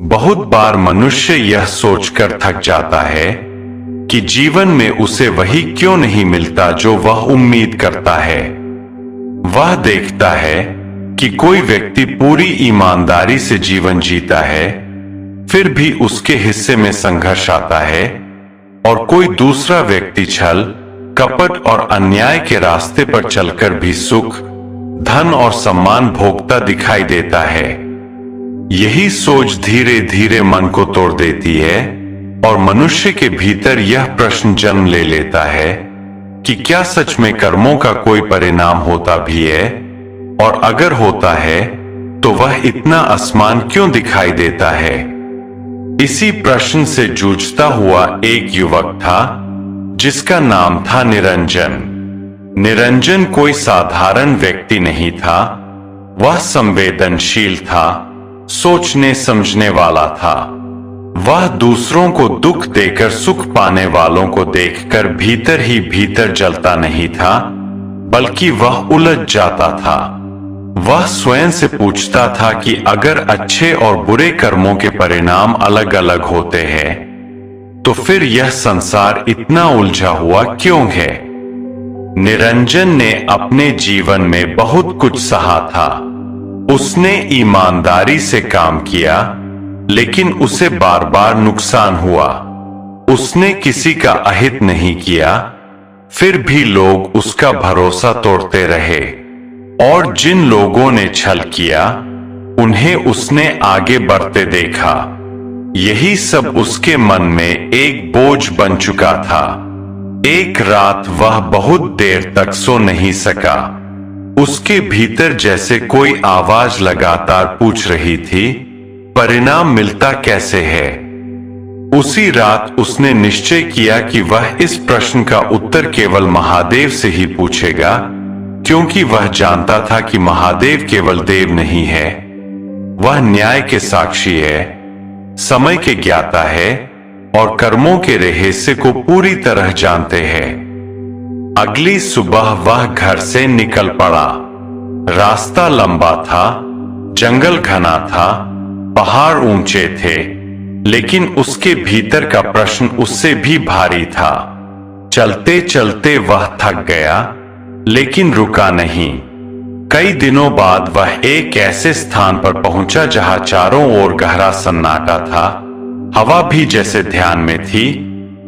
बहुत बार मनुष्य यह सोचकर थक जाता है कि जीवन में उसे वही क्यों नहीं मिलता जो वह उम्मीद करता है। वह देखता है कि कोई व्यक्ति पूरी ईमानदारी से जीवन जीता है, फिर भी उसके हिस्से में संघर्ष आता है, और कोई दूसरा व्यक्ति छल, कपट और अन्याय के रास्ते पर चलकर भी सुख, धन और सम्मान भोगता दिखाई देता है। यही सोच धीरे धीरे मन को तोड़ देती है और मनुष्य के भीतर यह प्रश्न जन्म ले लेता है कि क्या सच में कर्मों का कोई परिणाम होता भी है, और अगर होता है तो वह इतना आसान क्यों दिखाई देता है। इसी प्रश्न से जूझता हुआ एक युवक था जिसका नाम था निरंजन। निरंजन कोई साधारण व्यक्ति नहीं था। वह संवेदनशील था, सोचने समझने वाला था। वह दूसरों को दुख देकर सुख पाने वालों को देखकर भीतर ही भीतर जलता नहीं था, बल्कि वह उलझ जाता था। वह स्वयं से पूछता था कि अगर अच्छे और बुरे कर्मों के परिणाम अलग अलग होते हैं तो फिर यह संसार इतना उलझा हुआ क्यों है। निरंजन ने अपने जीवन में बहुत कुछ सहा था। उसने ईमानदारी से काम किया, लेकिन उसे बार बार नुकसान हुआ। उसने किसी का अहित नहीं किया, फिर भी लोग उसका भरोसा तोड़ते रहे, और जिन लोगों ने छल किया उन्हें उसने आगे बढ़ते देखा। यही सब उसके मन में एक बोझ बन चुका था। एक रात वह बहुत देर तक सो नहीं सका। उसके भीतर जैसे कोई आवाज लगातार पूछ रही थी, परिणाम मिलता कैसे है। उसी रात उसने निश्चय किया कि वह इस प्रश्न का उत्तर केवल महादेव से ही पूछेगा, क्योंकि वह जानता था कि महादेव केवल देव नहीं है, वह न्याय के साक्षी है, समय के ज्ञाता है और कर्मों के रहस्य को पूरी तरह जानते हैं। अगली सुबह वह घर से निकल पड़ा। रास्ता लंबा था, जंगल घना था, पहाड़ ऊंचे थे, लेकिन उसके भीतर का प्रश्न उससे भी भारी था। चलते चलते वह थक गया, लेकिन रुका नहीं। कई दिनों बाद वह एक ऐसे स्थान पर पहुंचा जहां चारों ओर गहरा सन्नाटा था। हवा भी जैसे ध्यान में थी,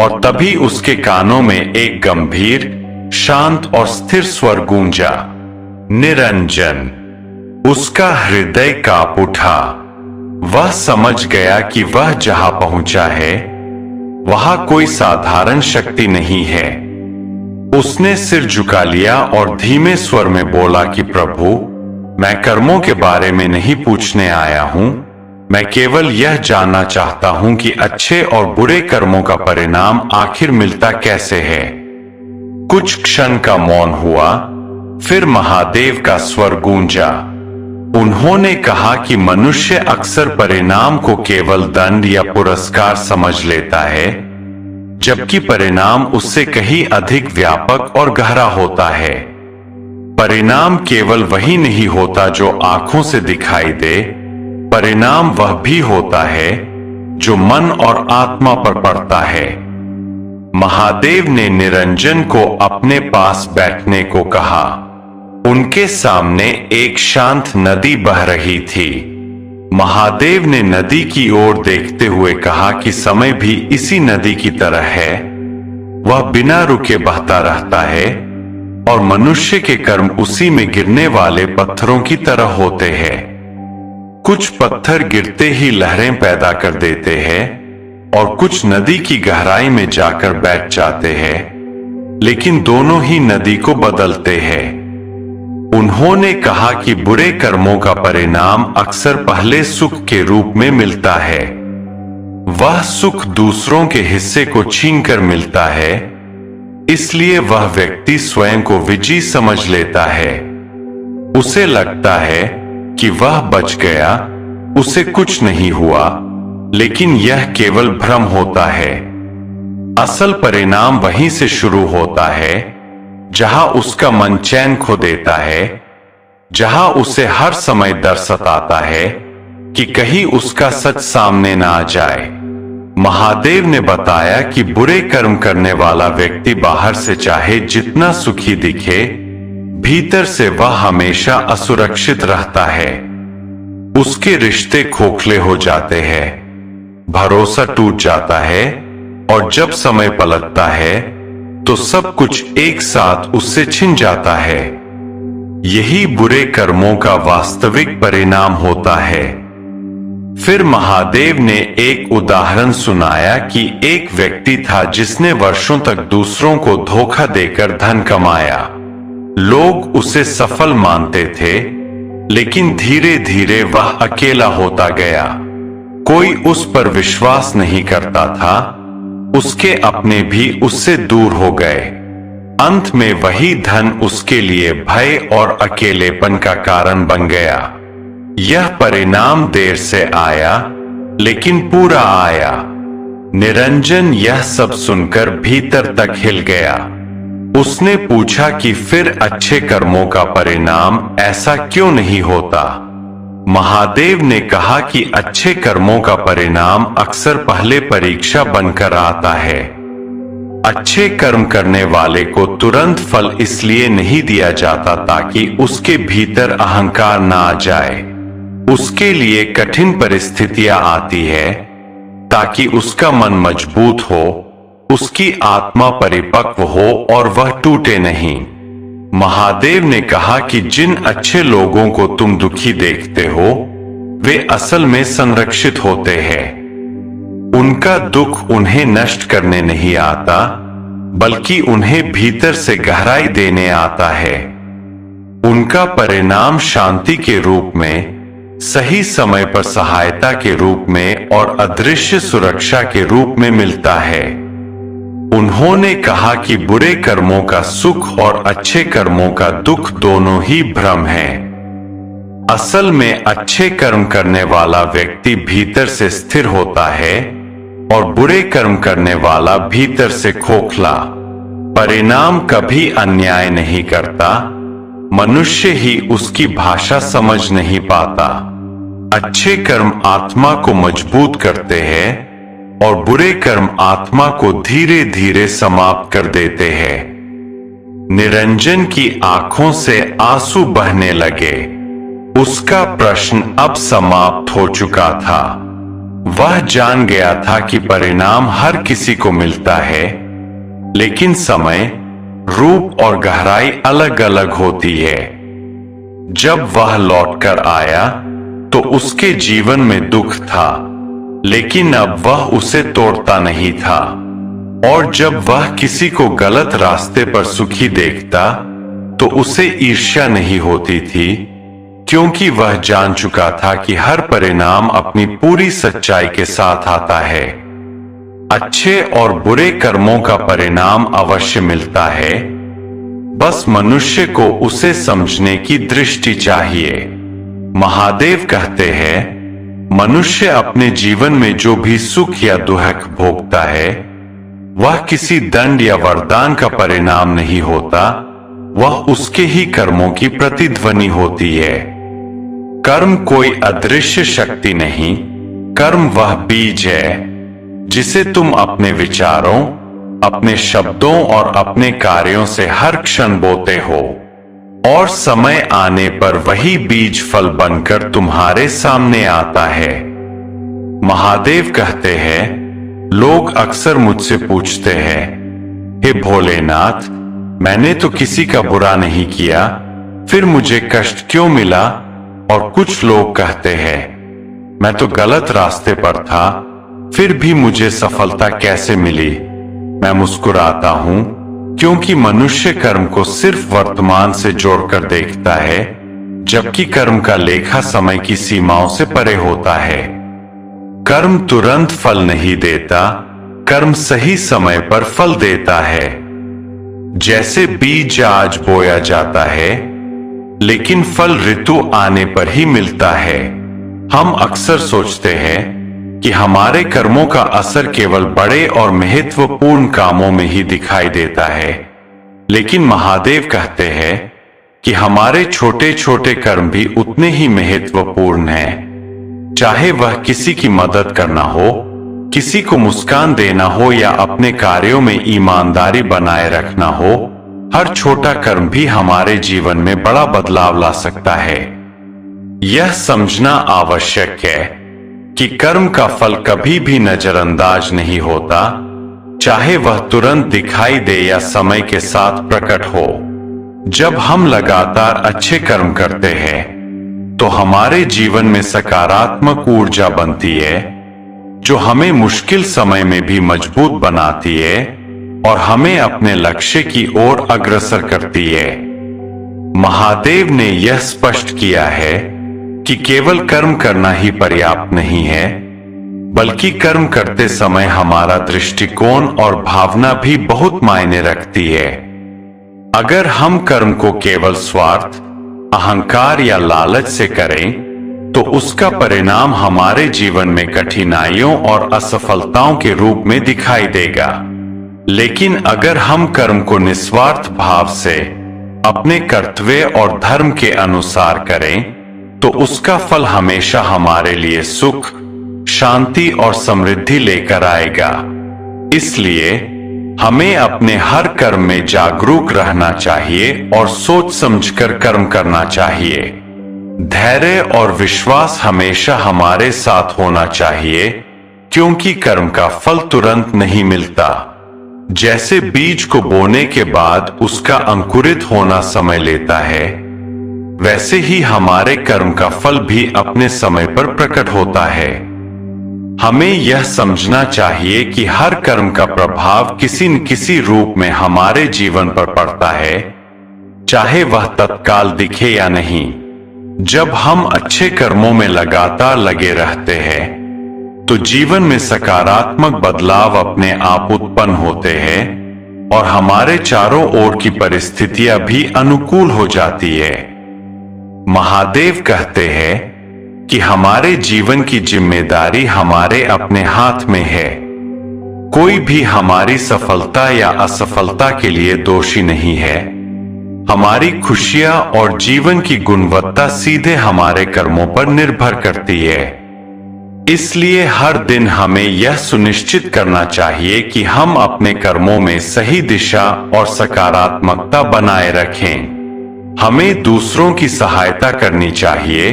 और तभी उसके कानों में एक गंभीर, शांत और स्थिर स्वर गूंजा, निरंजन। उसका हृदय कांप उठा। वह समझ गया कि वह जहां पहुंचा है वहां कोई साधारण शक्ति नहीं है। उसने सिर झुका लिया और धीमे स्वर में बोला कि प्रभु, मैं कर्मों के बारे में नहीं पूछने आया हूं, मैं केवल यह जानना चाहता हूं कि अच्छे और बुरे कर्मों का परिणाम आखिर मिलता कैसे है। कुछ क्षण का मौन हुआ, फिर महादेव का स्वर गूंजा। उन्होंने कहा कि मनुष्य अक्सर परिणाम को केवल दंड या पुरस्कार समझ लेता है, जबकि परिणाम उससे कहीं अधिक व्यापक और गहरा होता है। परिणाम केवल वही नहीं होता जो आंखों से दिखाई दे, परिणाम वह भी होता है जो मन और आत्मा पर पड़ता है। महादेव ने निरंजन को अपने पास बैठने को कहा। उनके सामने एक शांत नदी बह रही थी। महादेव ने नदी की ओर देखते हुए कहा कि समय भी इसी नदी की तरह है। वह बिना रुके बहता रहता है, और मनुष्य के कर्म उसी में गिरने वाले पत्थरों की तरह होते हैं। कुछ पत्थर गिरते ही लहरें पैदा कर देते हैं, और कुछ नदी की गहराई में जाकर बैठ जाते हैं, लेकिन दोनों ही नदी को बदलते हैं। उन्होंने कहा कि बुरे कर्मों का परिणाम अक्सर पहले सुख के रूप में मिलता है। वह सुख दूसरों के हिस्से को छीनकर मिलता है, इसलिए वह व्यक्ति स्वयं को विजयी समझ लेता है। उसे लगता है कि वह बच गया, उसे कुछ नहीं हुआ, लेकिन यह केवल भ्रम होता है। असल परिणाम वहीं से शुरू होता है जहां उसका मन चैन खो देता है, जहां उसे हर समय डर सताता है, कि कहीं उसका सच सामने ना आ जाए। महादेव ने बताया कि बुरे कर्म करने वाला व्यक्ति बाहर से चाहे जितना सुखी दिखे, भीतर से वह हमेशा असुरक्षित रहता है। उसके रिश्ते खोखले हो जाते हैं, भरोसा टूट जाता है और जब समय पलटता है तो सब कुछ एक साथ उससे छिन जाता है। यही बुरे कर्मों का वास्तविक परिणाम होता है। फिर महादेव ने एक उदाहरण सुनाया कि एक व्यक्ति था जिसने वर्षों तक दूसरों को धोखा देकर धन कमाया। लोग उसे सफल मानते थे, लेकिन धीरे धीरे वह अकेला होता गया। कोई उस पर विश्वास नहीं करता था, उसके अपने भी उससे दूर हो गए। अंत में वही धन उसके लिए भय और अकेलेपन का कारण बन गया। यह परिणाम देर से आया, लेकिन पूरा आया। निरंजन यह सब सुनकर भीतर तक हिल गया। उसने पूछा कि फिर अच्छे कर्मों का परिणाम ऐसा क्यों नहीं होता? महादेव ने कहा कि अच्छे कर्मों का परिणाम अक्सर पहले परीक्षा बनकर आता है। अच्छे कर्म करने वाले को तुरंत फल इसलिए नहीं दिया जाता ताकि उसके भीतर अहंकार ना आ जाए। उसके लिए कठिन परिस्थितियां आती है ताकि उसका मन मजबूत हो, उसकी आत्मा परिपक्व हो और वह टूटे नहीं। महादेव ने कहा कि जिन अच्छे लोगों को तुम दुखी देखते हो, वे असल में संरक्षित होते हैं। उनका दुख उन्हें नष्ट करने नहीं आता, बल्कि उन्हें भीतर से गहराई देने आता है। उनका परिणाम शांति के रूप में, सही समय पर सहायता के रूप में और अदृश्य सुरक्षा के रूप में मिलता है। उन्होंने कहा कि बुरे कर्मों का सुख और अच्छे कर्मों का दुख दोनों ही भ्रम है। असल में अच्छे कर्म करने वाला व्यक्ति भीतर से स्थिर होता है और बुरे कर्म करने वाला भीतर से खोखला। परिणाम कभी अन्याय नहीं करता, मनुष्य ही उसकी भाषा समझ नहीं पाता। अच्छे कर्म आत्मा को मजबूत करते हैं और बुरे कर्म आत्मा को धीरे धीरे समाप्त कर देते हैं। निरंजन की आंखों से आंसू बहने लगे। उसका प्रश्न अब समाप्त हो चुका था। वह जान गया था कि परिणाम हर किसी को मिलता है, लेकिन समय, रूप और गहराई अलग अलग होती है। जब वह लौटकर आया तो उसके जीवन में दुख था, लेकिन अब वह उसे तोड़ता नहीं था। और जब वह किसी को गलत रास्ते पर सुखी देखता तो उसे ईर्ष्या नहीं होती थी, क्योंकि वह जान चुका था कि हर परिणाम अपनी पूरी सच्चाई के साथ आता है। अच्छे और बुरे कर्मों का परिणाम अवश्य मिलता है, बस मनुष्य को उसे समझने की दृष्टि चाहिए। महादेव कहते हैं, मनुष्य अपने जीवन में जो भी सुख या दुख भोगता है, वह किसी दंड या वरदान का परिणाम नहीं होता, वह उसके ही कर्मों की प्रतिध्वनि होती है। कर्म कोई अदृश्य शक्ति नहीं, कर्म वह बीज है जिसे तुम अपने विचारों, अपने शब्दों और अपने कार्यों से हर क्षण बोते हो, और समय आने पर वही बीज फल बनकर तुम्हारे सामने आता है। महादेव कहते हैं, लोग अक्सर मुझसे पूछते हैं, हे भोलेनाथ, मैंने तो किसी का बुरा नहीं किया, फिर मुझे कष्ट क्यों मिला? और कुछ लोग कहते हैं, मैं तो गलत रास्ते पर था, फिर भी मुझे सफलता कैसे मिली? मैं मुस्कुराता हूं, क्योंकि मनुष्य कर्म को सिर्फ वर्तमान से जोड़कर देखता है, जबकि कर्म का लेखा समय की सीमाओं से परे होता है। कर्म तुरंत फल नहीं देता, कर्म सही समय पर फल देता है। जैसे बीज आज बोया जाता है, लेकिन फल ऋतु आने पर ही मिलता है। हम अक्सर सोचते हैं कि हमारे कर्मों का असर केवल बड़े और महत्वपूर्ण कामों में ही दिखाई देता है, लेकिन महादेव कहते हैं कि हमारे छोटे छोटे कर्म भी उतने ही महत्वपूर्ण हैं। चाहे वह किसी की मदद करना हो, किसी को मुस्कान देना हो या अपने कार्यों में ईमानदारी बनाए रखना हो, हर छोटा कर्म भी हमारे जीवन में बड़ा बदलाव ला सकता है। यह समझना आवश्यक है कि कर्म का फल कभी भी नजरअंदाज नहीं होता, चाहे वह तुरंत दिखाई दे या समय के साथ प्रकट हो। जब हम लगातार अच्छे कर्म करते हैं तो हमारे जीवन में सकारात्मक ऊर्जा बनती है, जो हमें मुश्किल समय में भी मजबूत बनाती है और हमें अपने लक्ष्य की ओर अग्रसर करती है। महादेव ने यह स्पष्ट किया है कि केवल कर्म करना ही पर्याप्त नहीं है, बल्कि कर्म करते समय हमारा दृष्टिकोण और भावना भी बहुत मायने रखती है। अगर हम कर्म को केवल स्वार्थ, अहंकार या लालच से करें तो उसका परिणाम हमारे जीवन में कठिनाइयों और असफलताओं के रूप में दिखाई देगा। लेकिन अगर हम कर्म को निस्वार्थ भाव से अपने कर्तव्य और धर्म के अनुसार करें तो उसका फल हमेशा हमारे लिए सुख, शांति और समृद्धि लेकर आएगा। इसलिए हमें अपने हर कर्म में जागरूक रहना चाहिए और सोच समझकर कर्म करना चाहिए। धैर्य और विश्वास हमेशा हमारे साथ होना चाहिए, क्योंकि कर्म का फल तुरंत नहीं मिलता। जैसे बीज को बोने के बाद उसका अंकुरित होना समय लेता है, वैसे ही हमारे कर्म का फल भी अपने समय पर प्रकट होता है। हमें यह समझना चाहिए कि हर कर्म का प्रभाव किसी न किसी रूप में हमारे जीवन पर पड़ता है, चाहे वह तत्काल दिखे या नहीं। जब हम अच्छे कर्मों में लगातार लगे रहते हैं तो जीवन में सकारात्मक बदलाव अपने आप उत्पन्न होते हैं और हमारे चारों ओर की परिस्थितियां भी अनुकूल हो जाती है। महादेव कहते हैं कि हमारे जीवन की जिम्मेदारी हमारे अपने हाथ में है। कोई भी हमारी सफलता या असफलता के लिए दोषी नहीं है। हमारी खुशियां और जीवन की गुणवत्ता सीधे हमारे कर्मों पर निर्भर करती है। इसलिए हर दिन हमें यह सुनिश्चित करना चाहिए कि हम अपने कर्मों में सही दिशा और सकारात्मकता बनाए रखें। हमें दूसरों की सहायता करनी चाहिए,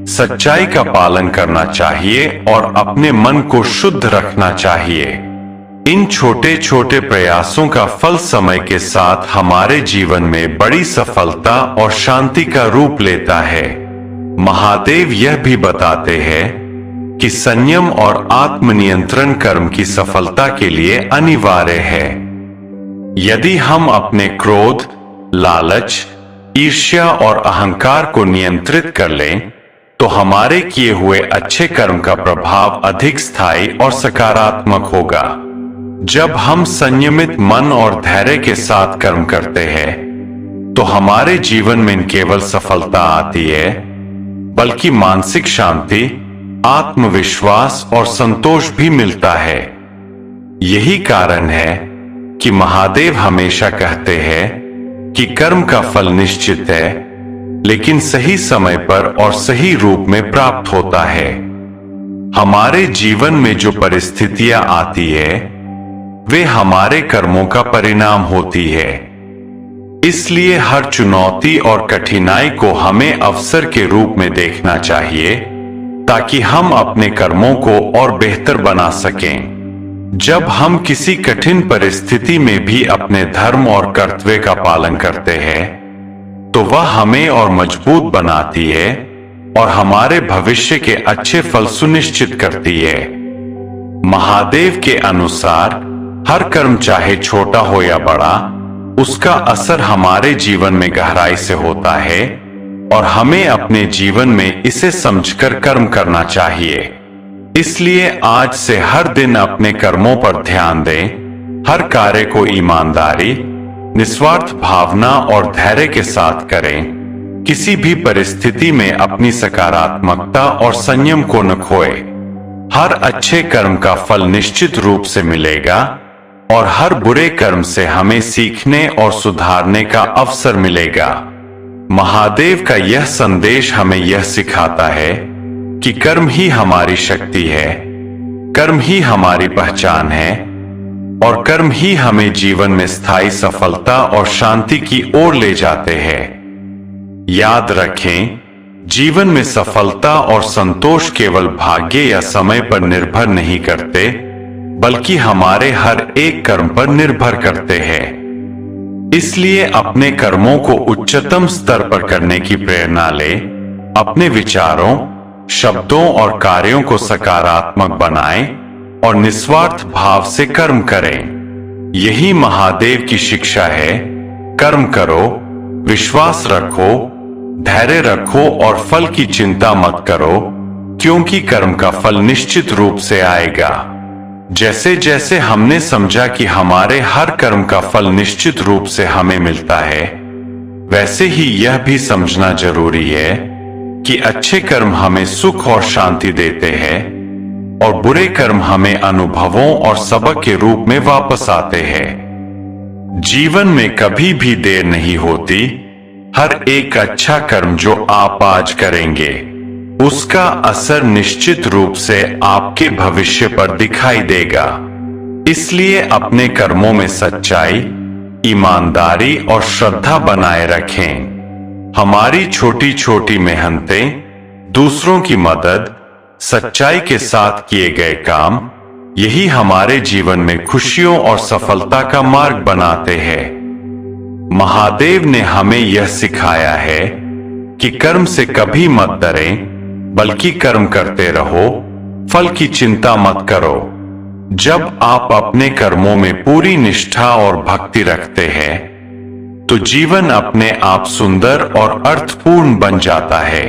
सच्चाई का पालन करना चाहिए और अपने मन को शुद्ध रखना चाहिए। इन छोटे छोटे प्रयासों का फल समय के साथ हमारे जीवन में बड़ी सफलता और शांति का रूप लेता है। महादेव यह भी बताते हैं कि संयम और आत्मनियंत्रण कर्म की सफलता के लिए अनिवार्य है। यदि हम अपने क्रोध, लालच, ईर्ष्या और अहंकार को नियंत्रित कर लें तो हमारे किए हुए अच्छे कर्म का प्रभाव अधिक स्थायी और सकारात्मक होगा। जब हम संयमित मन और धैर्य के साथ कर्म करते हैं तो हमारे जीवन में न केवल सफलता आती है, बल्कि मानसिक शांति, आत्मविश्वास और संतोष भी मिलता है। यही कारण है कि महादेव हमेशा कहते हैं कि कर्म का फल निश्चित है, लेकिन सही समय पर और सही रूप में प्राप्त होता है। हमारे जीवन में जो परिस्थितियां आती है वे हमारे कर्मों का परिणाम होती है। इसलिए हर चुनौती और कठिनाई को हमें अवसर के रूप में देखना चाहिए, ताकि हम अपने कर्मों को और बेहतर बना सकें। जब हम किसी कठिन परिस्थिति में भी अपने धर्म और कर्तव्य का पालन करते हैं तो वह हमें और मजबूत बनाती है और हमारे भविष्य के अच्छे फल सुनिश्चित करती है। महादेव के अनुसार हर कर्म चाहे छोटा हो या बड़ा, उसका असर हमारे जीवन में गहराई से होता है और हमें अपने जीवन में इसे समझकर कर्म करना चाहिए। इसलिए आज से हर दिन अपने कर्मों पर ध्यान दें, हर कार्य को ईमानदारी, निस्वार्थ भावना और धैर्य के साथ करें। किसी भी परिस्थिति में अपनी सकारात्मकता और संयम को न खोएं। हर अच्छे कर्म का फल निश्चित रूप से मिलेगा और हर बुरे कर्म से हमें सीखने और सुधारने का अवसर मिलेगा। महादेव का यह संदेश हमें यह सिखाता है कि कर्म ही हमारी शक्ति है, कर्म ही हमारी पहचान है और कर्म ही हमें जीवन में स्थायी सफलता और शांति की ओर ले जाते हैं। याद रखें, जीवन में सफलता और संतोष केवल भाग्य या समय पर निर्भर नहीं करते, बल्कि हमारे हर एक कर्म पर निर्भर करते हैं। इसलिए अपने कर्मों को उच्चतम स्तर पर करने की प्रेरणा लें, अपने विचारों, शब्दों और कार्यों को सकारात्मक बनाएं और निस्वार्थ भाव से कर्म करें। यही महादेव की शिक्षा है। कर्म करो, विश्वास रखो, धैर्य रखो और फल की चिंता मत करो, क्योंकि कर्म का फल निश्चित रूप से आएगा। जैसे जैसे हमने समझा कि हमारे हर कर्म का फल निश्चित रूप से हमें मिलता है, वैसे ही यह भी समझना जरूरी है कि अच्छे कर्म हमें सुख और शांति देते हैं और बुरे कर्म हमें अनुभवों और सबक के रूप में वापस आते हैं। जीवन में कभी भी देर नहीं होती। हर एक अच्छा कर्म जो आप आज करेंगे, उसका असर निश्चित रूप से आपके भविष्य पर दिखाई देगा। इसलिए अपने कर्मों में सच्चाई, ईमानदारी और श्रद्धा बनाए रखें। हमारी छोटी छोटी मेहनतें, दूसरों की मदद, सच्चाई के साथ किए गए काम, यही हमारे जीवन में खुशियों और सफलता का मार्ग बनाते हैं। महादेव ने हमें यह सिखाया है कि कर्म से कभी मत डरें, बल्कि कर्म करते रहो, फल की चिंता मत करो। जब आप अपने कर्मों में पूरी निष्ठा और भक्ति रखते हैं, तो जीवन अपने आप सुंदर और अर्थपूर्ण बन जाता है।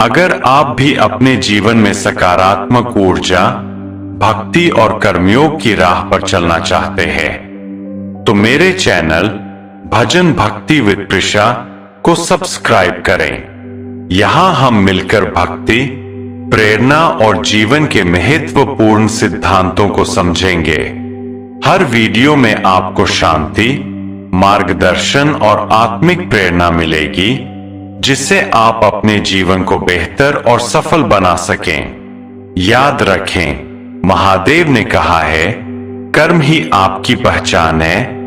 अगर आप भी अपने जीवन में सकारात्मक ऊर्जा, भक्ति और कर्मयोग की राह पर चलना चाहते हैं, तो मेरे चैनल भजन भक्ति विद प्रिशा को सब्सक्राइब करें। यहां हम मिलकर भक्ति, प्रेरणा और जीवन के महत्वपूर्ण सिद्धांतों को समझेंगे। हर वीडियो में आपको शांति, मार्गदर्शन और आत्मिक प्रेरणा मिलेगी, जिससे आप अपने जीवन को बेहतर और सफल बना सकें। याद रखें, महादेव ने कहा है, कर्म ही आपकी पहचान है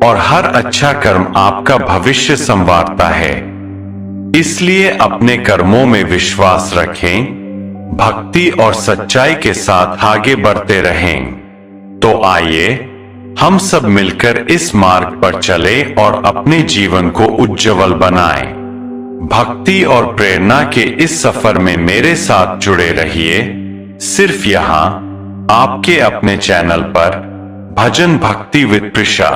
और हर अच्छा कर्म आपका भविष्य संवारता है। इसलिए अपने कर्मों में विश्वास रखें, भक्ति और सच्चाई के साथ आगे बढ़ते रहें। तो आइए हम सब मिलकर इस मार्ग पर चले और अपने जीवन को उज्जवल बनाएं। भक्ति और प्रेरणा के इस सफर में मेरे साथ जुड़े रहिए, सिर्फ यहाँ आपके अपने चैनल पर भजन भक्ति विद प्रिशा।